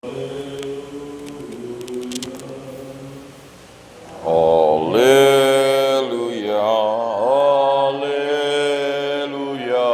Haleluya, haleluya, haleluya.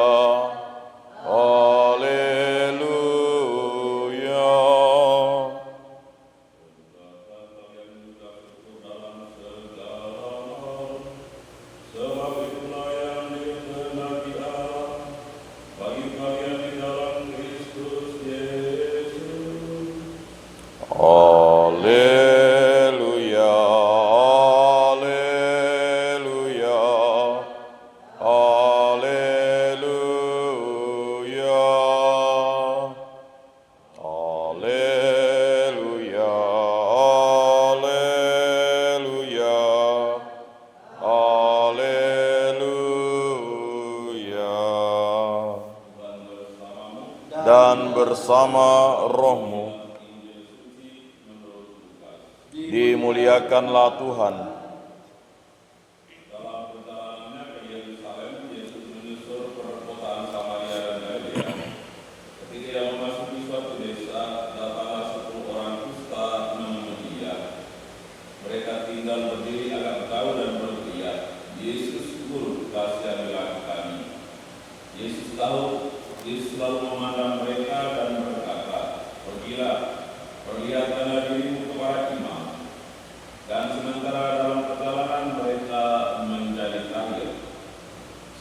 Haleluya, haleluya, haleluya, haleluya, haleluya, haleluya. Dan bersama rohmu, dimuliakanlah Tuhan. Dalam perjalanannya ke Yerusalem, Yesus menyusur perkotaan Samaria dan Galilea. Ketika ia memasuki suatu desa, datanglah 10 orang kusta menemui dia. Mereka tinggal berdiri agak jauh dan berteriak, "Yesus, Guru, kasihanilah kami." Yesus tahu, Yesus lalu memandang mereka dan berkata, "Pergilah, perlihatkanlah dirimu kepada imam." Dan sementara dalam perjalanan mereka menjadi kaget.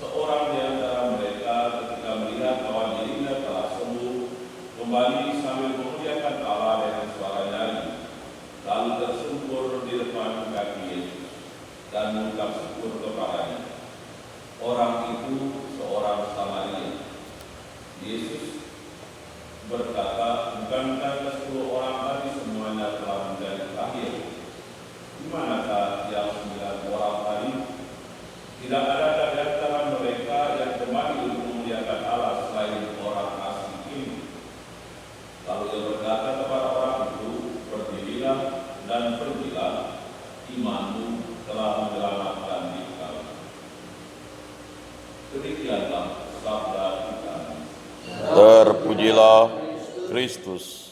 Seorang di antara mereka ketika melihat bahwa dirinya telah sembuh, kembali sambil memuliakan Allah dengan suara nyaring, lalu tersungkur di depan kaki Yesus dan mengucap syukur kepadanya. Orang itu seorang Samaria. Yesus berkata, "Bukankah ke-10 orang tadi semuanya telah menjadi tahir? Di manakah yang 9 orang tadi? Tidak ada di antara mereka yang kembali untuk memuliakan Allah selain orang asing ini." Lalu ia berkata kepada orang itu, "Berdirilah dan pergilah, imanmu telah menyelamatkan diri kamu." Demikianlah sabda Tuhan. Terpujilah Kristus.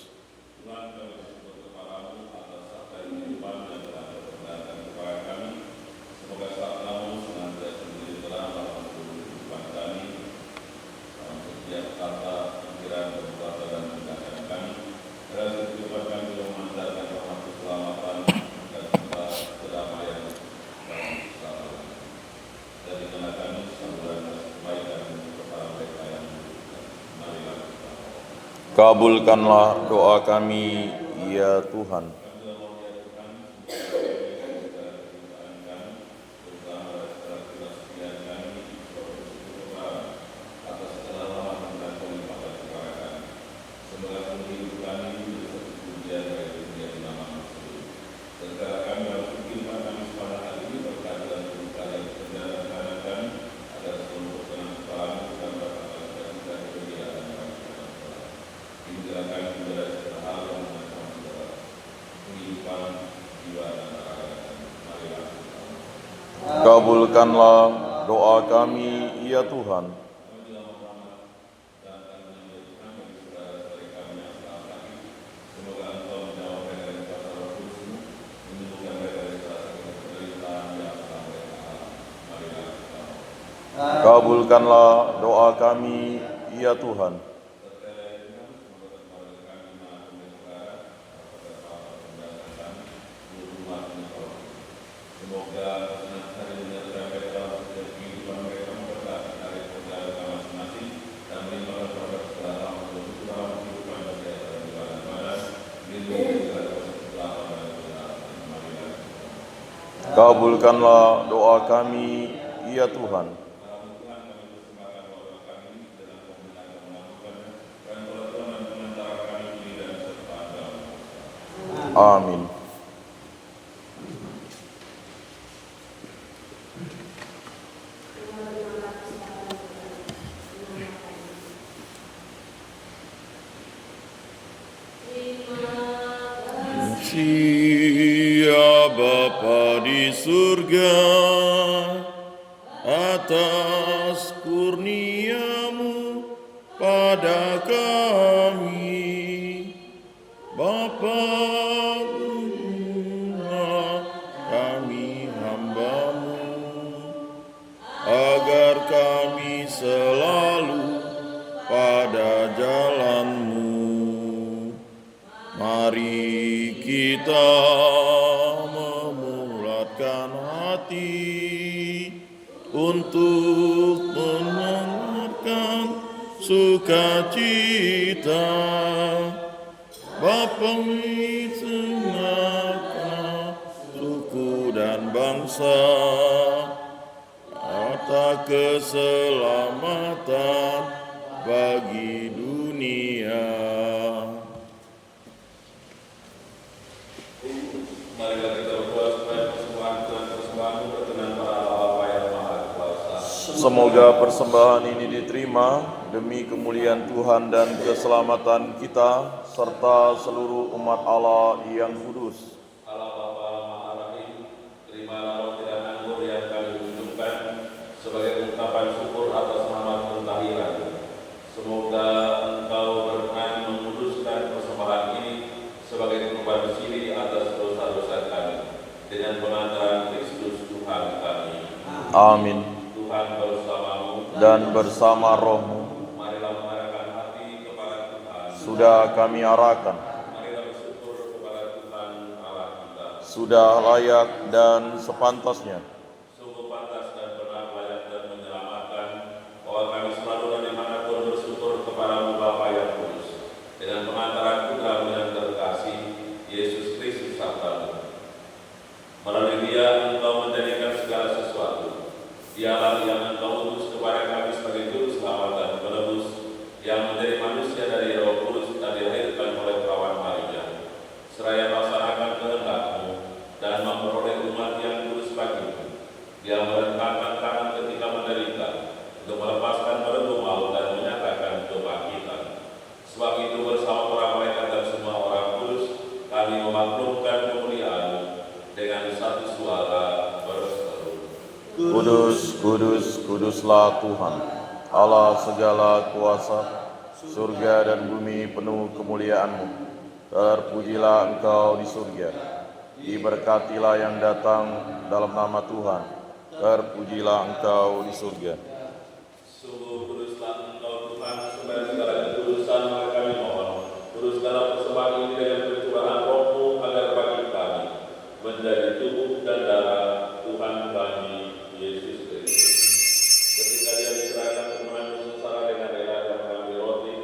Kabulkanlah doa kami, ya Tuhan. Kabulkanlah doa kami, ya Tuhan. Kabulkanlah doa kami, ya Tuhan. Kabulkanlah doa kami, ya Tuhan. Amin. Ya Bapa di surga, atas kurniamu pada kami, Bapa, kami hamba-Mu, agar kami selalu pada jalan-Mu. Mari kita memulatkan hati untuk mendengarkan sukacita Bapa segala suku dan bangsa, harta keselamatan bagi dunia. Marilah kita berdoa supaya persembahan Tuhan persembahan berkenan pada Allah Bapa yang Maha Kuasa. Semoga persembahan ini diterima demi kemuliaan Tuhan dan keselamatan kita serta seluruh umat Allah yang kudus. Allah Bapa Maha Rahim, terimalah roti dan anggur yang kami unjukkan sebagai ungkapan syukur atas nama pentahiran. Semoga Engkau berkenan menguduskan persembahan ini sebagai kurban siri atas dosa-dosa kami dengan pengantaran Kristus Tuhan kami. Amin. Tuhan bersamamu Dan bersama rohmu. Marilah mengarahkan hati kepada Tuhan. Sudah kami arahkan. Marilah bersyukur kepada Tuhan Allah kita. Sudah layak dan sepantasnya. Sungguh pantas dan benar, layak dan menyelamatkan bahwa kami selalu dan dimanapun bersyukur kepadamu Bapa yang kudus dengan pengantaran Putra-Mu yang terkasih Yesus Kristus Sabdamu. Melalui Dia Engkau menjadikan segala sesuatu. Dialah yang Engkau utus kepada kami sebagai juru selamat dan penebus yang menjadi manusia dari Roh Kudus dan dilahirkan oleh perawan Maria. Seraya melaksanakan kehendak-Mu dan memperoleh umat yang kudus bagimu. Dia merentangkan tangan ketika menderita untuk melepaskan belenggu maut dan menyatakan kebangkitan. Sebab itu bersama para malaikat dan semua orang kudus kami memaklumkan kemuliaan-Mu dengan satu suara berseru. Kudus, kudus, kuduslah Tuhan, Allah segala kuasa, surga dan bumi penuh kemuliaan-Mu. Terpujilah Engkau di surga, diberkatilah yang datang dalam nama Tuhan. Terpujilah Engkau di surga. Sungguh kuduslah Engkau Tuhan, supaya segala kekudusan maka kami mohon. Kuduskanlah persembahan ini dengan percurahan Roh-Mu agar bagi kami menjadi tubuh dan darah Tuhan kami Yesus Kristus. Ketika Dia diserahkan untuk menanggung sengsara dengan rela dan mengambil roti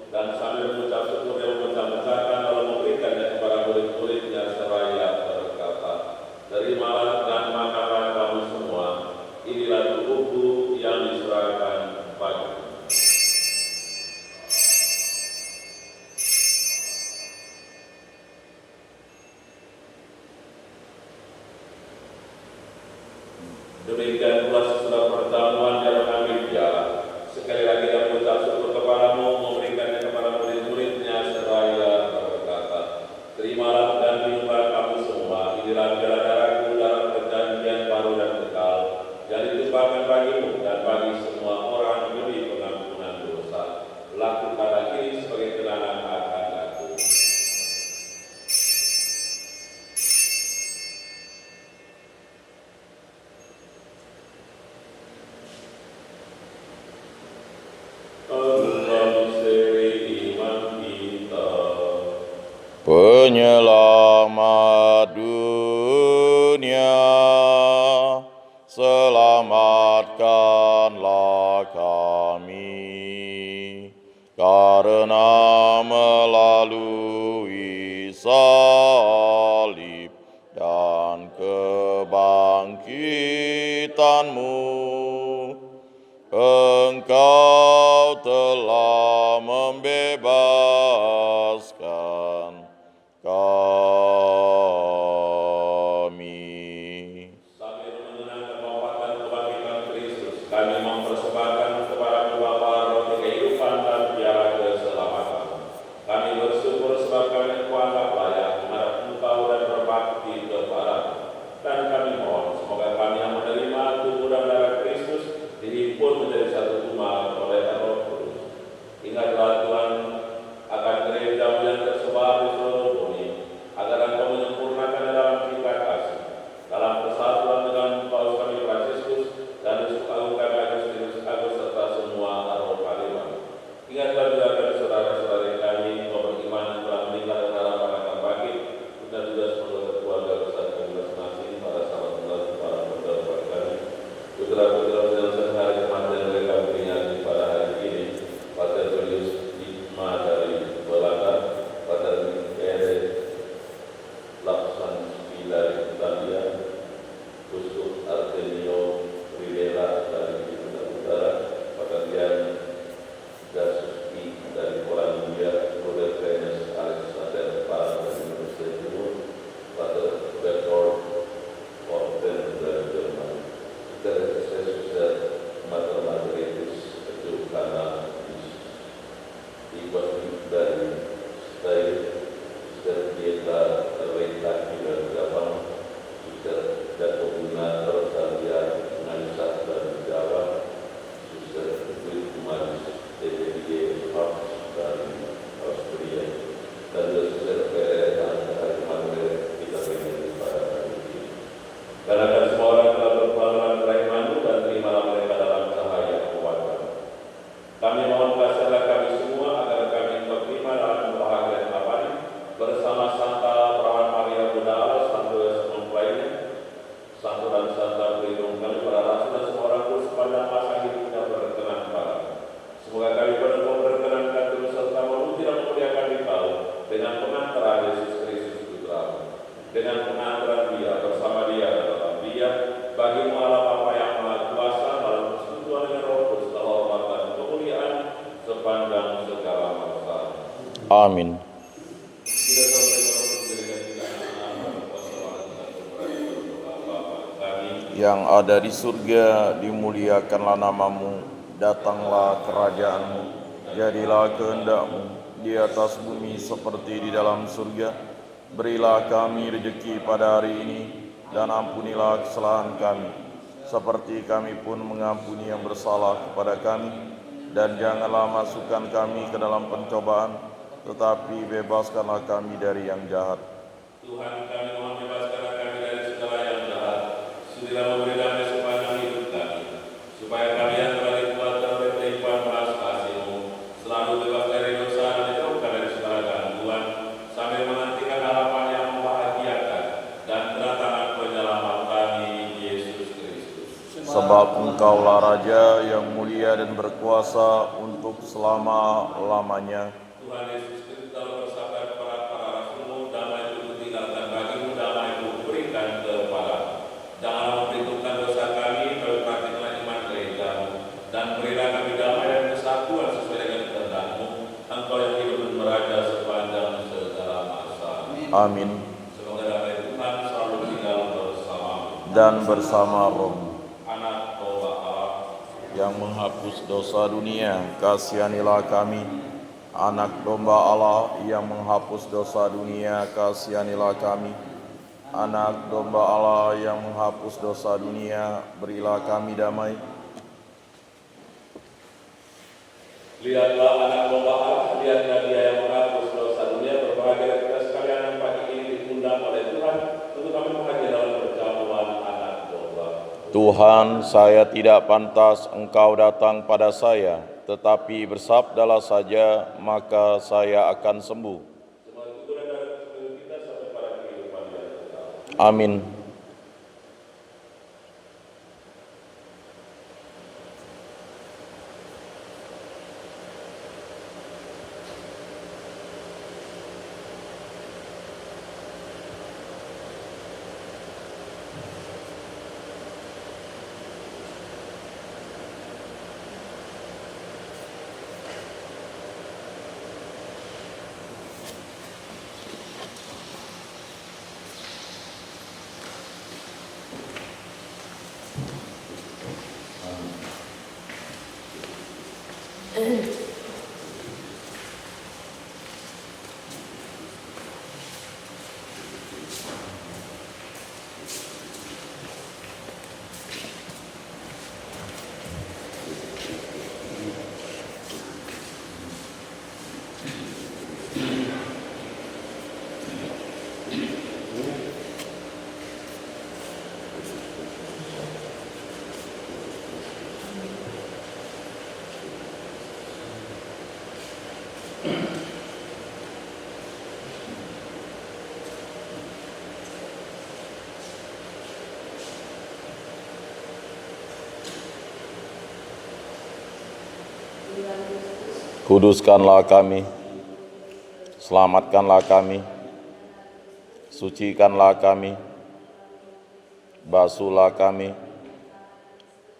dan sambil mengucap syukur Dia memecah-mecahkan lalu memberikannya kepada murid-muridnya seraya berkata, "Terimalah dan makanlah kamu semua. Inilah tubuhku yang diserahkan bagimu." Demikian pula sesudah perjamuan Dia mengambil piala. Sekali lagi Dia mengucap syukur kepadamu, memberikannya kepada murid-muridnya seraya berkata, "Terimalah dan minumlah kamu semua. Inilah piala darahku, darah perjanjian baru dan kekal, yang ditumpahkan bagimu dan bagi semua orang demi pengampunan dosa. Lakukanlah ini sebagai kenangan akan aku." Penyelamat dunia, selamatkanlah kami, karena melalui salib dan kebangkitan-Mu, Engkau telah membebaskan kami. Sambil mengenang kewafatan kebangkitan Kristus, kami mempersembahkan kepada Bapa roti kehidupan dan piala keselamatan. Kami bersyukur sebab kami kuanggap layak menghadap Engkau dan berbakti kepada-Mu. Dan kami mohon semoga kami yang menerima tubuh dan darah Kristus dihimpun menjadi satu umat oleh Roh Kudus. Ingatlah Tuhan akan gereja yang tersebar di seluruh dengan pengaturan dia bersama dia dalam dia bagi Allah Bapa yang Maha Kuasa dalam persekutuan dengan Roh Kudus segala hormat dan kemuliaan sepanjang segala masa. Amin. Kita sampai dengan Yang ada di surga, dimuliakanlah namamu, datanglah kerajaanmu, jadilah kehendak-mu di atas bumi seperti di dalam surga. Berilah kami rezeki pada hari ini, dan ampunilah kesalahan kami, seperti kami pun mengampuni yang bersalah kepada kami. Dan janganlah masukkan kami ke dalam pencobaan, tetapi bebaskanlah kami dari yang jahat. Tuhan kami mohon bebaskanlah kami dari segala yang jahat. Sudilah memberi damai sepanjang hidup kami, supaya kami yang telah dikuatkan oleh kelimpahan belas kasih-Mu selalu bebas dari dosa dan dijauhkan dari segala gangguan, sambil menantikan harapan yang membahagiakan dan kedatangan penyelamat kami, Yesus Kristus. Sebab Engkaulah Raja yang mulia dan berkuasa untuk selama-lamanya. Tuhan Yesus Kristus telah bersabda kepada para rasul-Mu, damai itu kutinggalkan bagimu, damai itu kuberikan kepadamu. Janganlah memperhitungkan dosa kami, tapi praktiklah iman gereja-Mu, dan berilah kami damai dan kesatuan sesuai dengan kehendak-Mu. Engkau yang hidup dan meraja sepanjang segala masa. Amin. Semoga damai Tuhan selalu tinggal bersamamu. Dan bersama Roh Anak domba Allah, yang menghapus dosa dunia, kasihanilah kami. Anak domba Allah yang menghapus dosa dunia, kasihanilah kami. Anak domba Allah yang menghapus dosa dunia, berilah kami damai. lihatlah anak domba Allah, lihatlah dia yang menghapus dosa dunia. Berbahagia kita sekalian yang pagi ini diundang oleh Tuhan untuk kami menghadir dalam perjamuan anak domba. Tuhan, saya tidak pantas Engkau datang pada saya, tetapi bersabdalah saja, maka saya akan sembuh. Semua tubuh dan darah keseluruhan kita sampai pada kehidupan yang kekal. Amin. Kuduskanlah kami, selamatkanlah kami, sucikanlah kami, basuhlah kami,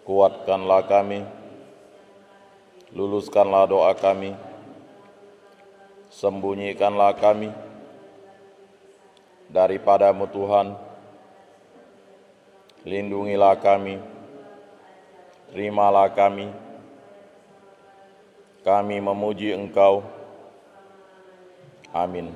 kuatkanlah kami, luluskanlah doa kami, sembunyikanlah kami daripada-Mu Tuhan, lindungilah kami, terimalah kami memuji Engkau. Amin.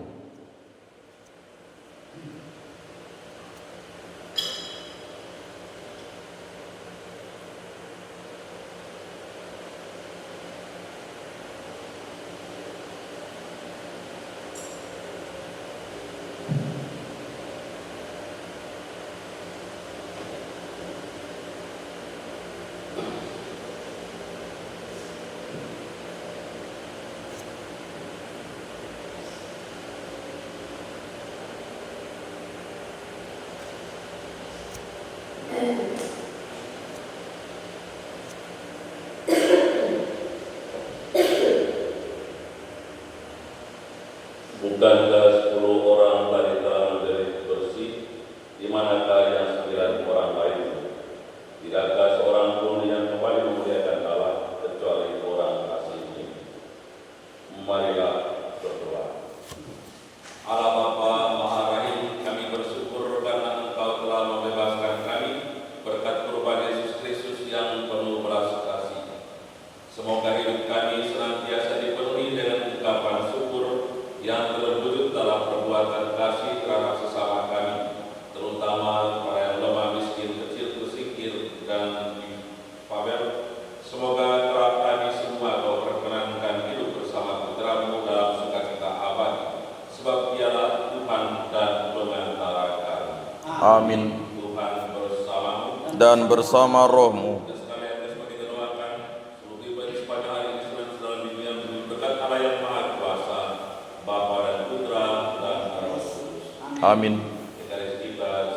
Bukankah 10 orang tadi telah menjadi bersih Tuhan dan pengantara kami. Amin. Tuhan bersamamu. Dan bersama rohmu. Dan sekalian bersama kita doakan seluruh ibadah sepanjang hari ini dalam minggu yang berkat Allah yang Maha Kuasa, Bapa dan Putra dan Roh Kudus. Amin. Kita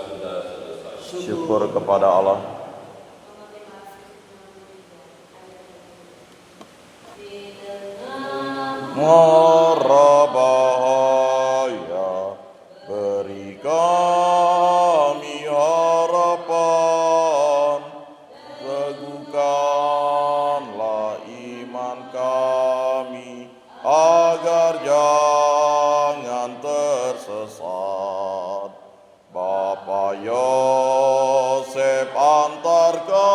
sudah selesai. Syukur kepada Allah. Mara bahaya, beri kami harapan, teguhkanlah iman kami, agar jangan tersesat. Bapa Yosef antarkan